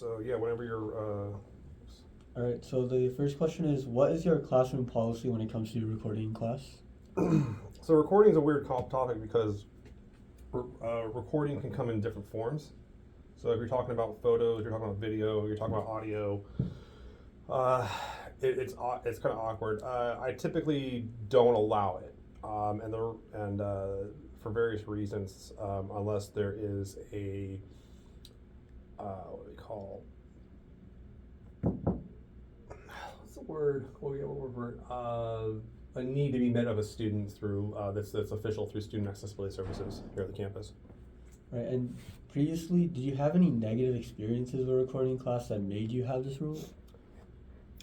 So yeah, whenever you're. All right, so the first question is, what is your classroom policy when it comes to recording in class? So recording is a weird topic because recording can come in different forms. So if you're talking about photos, you're talking about video, you're talking about audio, uh, it's kind of awkward. I typically don't allow it, and for various reasons, unless there is a what do we call what's the word? What word? A need to be met of a student through that's official through student accessibility services here at the campus. Right, and previously, did you have any negative experiences with recording in class that made you have this rule?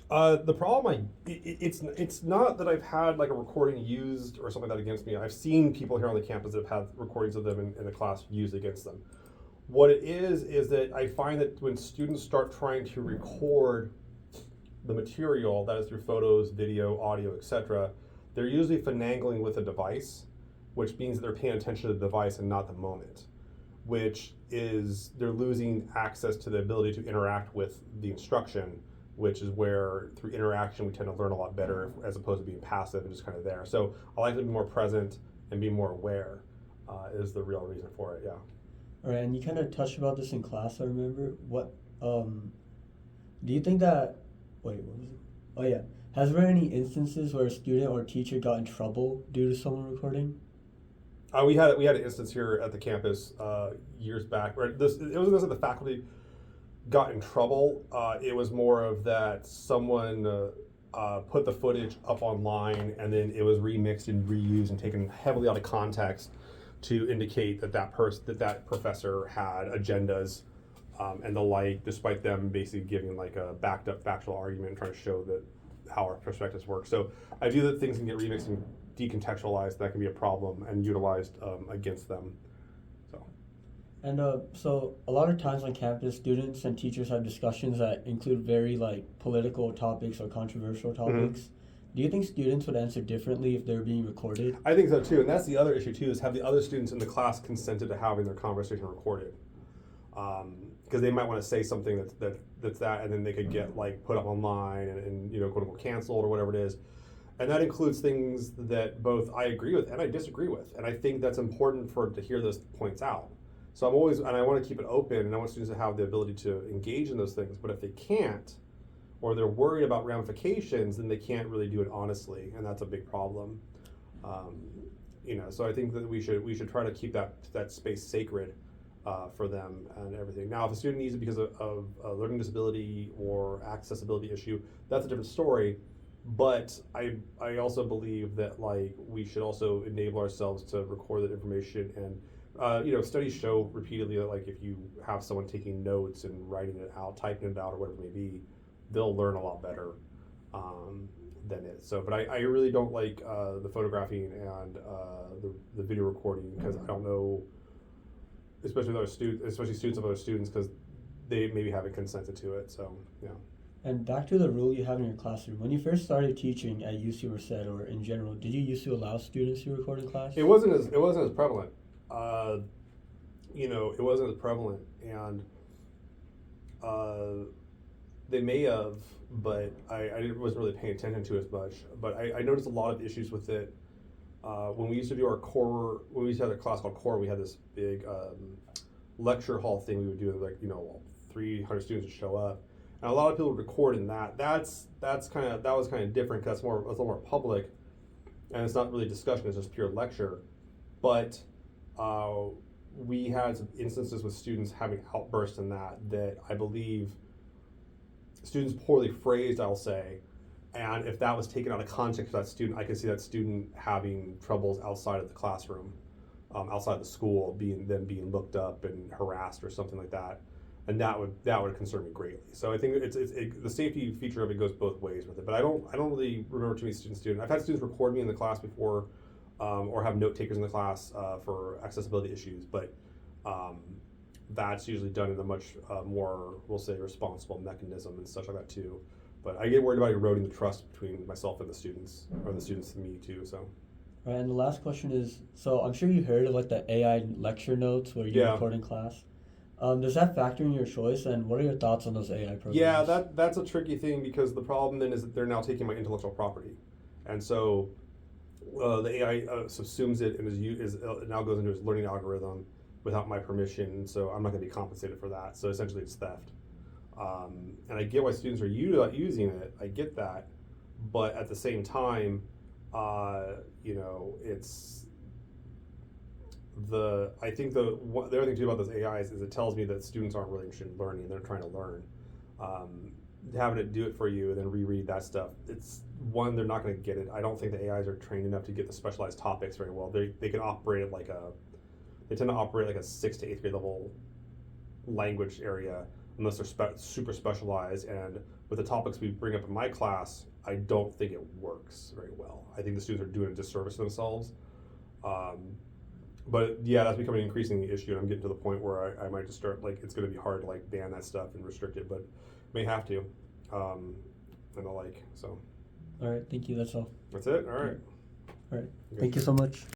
The problem, it's not that I've had like a recording used or something like that against me. I've seen people here on the campus that have had recordings of them in the class used against them. What it is that I find that when students start trying to record the material, that is through photos, video, audio, etc., they're usually finagling with a device, which means that they're paying attention to the device and not the moment, which is they're losing access to the ability to interact with the instruction, which is where through interaction we tend to learn a lot better as opposed to being passive and just kind of there. So I like to be more present and be more aware is the real reason for it, yeah. All right, and you kind of touched about this in class, I remember. Do you think that, wait, what was it? Oh, yeah. Has there been any instances where a student or teacher got in trouble due to someone recording? We had an instance here at the campus years back where it wasn't that the faculty got in trouble. It was more of that someone put the footage up online and then it was remixed and reused and taken heavily out of context to indicate that professor had agendas and the like, despite them basically giving like a backed up factual argument and trying to show that how our perspectives work. So I view that things can get remixed and decontextualized. That can be a problem and utilized against them. So. And so a lot of times on campus, students and teachers have discussions that include very like political topics or controversial topics. Mm-hmm. Do you think students would answer differently if they're being recorded? I think so too, and that's the other issue too. Is have the other students in the class consented to having their conversation recorded? Because they might want to say something that's that, and then they could get like put up online and quote unquote canceled or whatever it is. And that includes things that both I agree with and I disagree with, and I think that's important to hear those points out. So I want to keep it open, and I want students to have the ability to engage in those things. But if they can't, or they're worried about ramifications, then they can't really do it honestly, and that's a big problem. So I think that we should try to keep that space sacred for them and everything. Now, if a student needs it because of a learning disability or accessibility issue, that's a different story. But I also believe that like we should also enable ourselves to record that information and. Studies show repeatedly that like if you have someone taking notes and writing it out, typing it out, or whatever it may be, they'll learn a lot better than it. So, but I really don't like the photographing and the video recording because I don't know, especially with other students, especially students of other students, because they maybe haven't consented to it. So, yeah. And back to the rule you have in your classroom. When you first started teaching at UC Merced or in general, did you used to allow students to record in class? It wasn't as prevalent. It wasn't as prevalent, and they may have, but I wasn't really paying attention to it as much. But I noticed a lot of issues with it. When we used to do our core, when we used to have a class called core, we had this big lecture hall thing we would do, like 300 students would show up, and a lot of people would record in that. That was kind of different because that's a little more public, and it's not really discussion; it's just pure lecture. But we had some instances with students having outbursts in that I believe students poorly phrased, I'll say, and if that was taken out of context for that student, I could see that student having troubles outside of the classroom, outside of the school, being looked up and harassed or something like that, and that would concern me greatly. So I think the safety feature of it goes both ways with it, but I don't really remember too many students doing it. I've had students record me in the class before. Or have note takers in the class for accessibility issues, but that's usually done in a much more, we'll say, responsible mechanism and such like that too. But I get worried about eroding the trust between myself and the students, or the students and me too. So. Right, and the last question is, so I'm sure you heard of like the AI lecture notes where you Yeah. record in class. Does that factor in your choice? And what are your thoughts on those AI programs? Yeah, that's a tricky thing because the problem then is that they're now taking my intellectual property, and so the AI subsumes it and it now goes into its learning algorithm without my permission. So I'm not going to be compensated for that. So essentially, it's theft. And I get why students are using it. I get that, but at the same time, it's I think the other thing too about those AIs is it tells me that students aren't really interested in learning; they're trying to learn. Having it do it for you and then reread that stuff, it's one, they're not going to get it. I don't think the AIs are trained enough to get the specialized topics very well. They can operate at they tend to operate like a 6th to 8th grade level language area unless they're super specialized. And with the topics we bring up in my class, I don't think it works very well. I think the students are doing a disservice to themselves. But yeah, that's becoming an increasing issue, and I'm getting to the point where I might just start, like, it's going to be hard to like ban that stuff and restrict it, but may have to, and the like. So. All right, thank you. That's all. That's it. All right. All right. Thank you so much.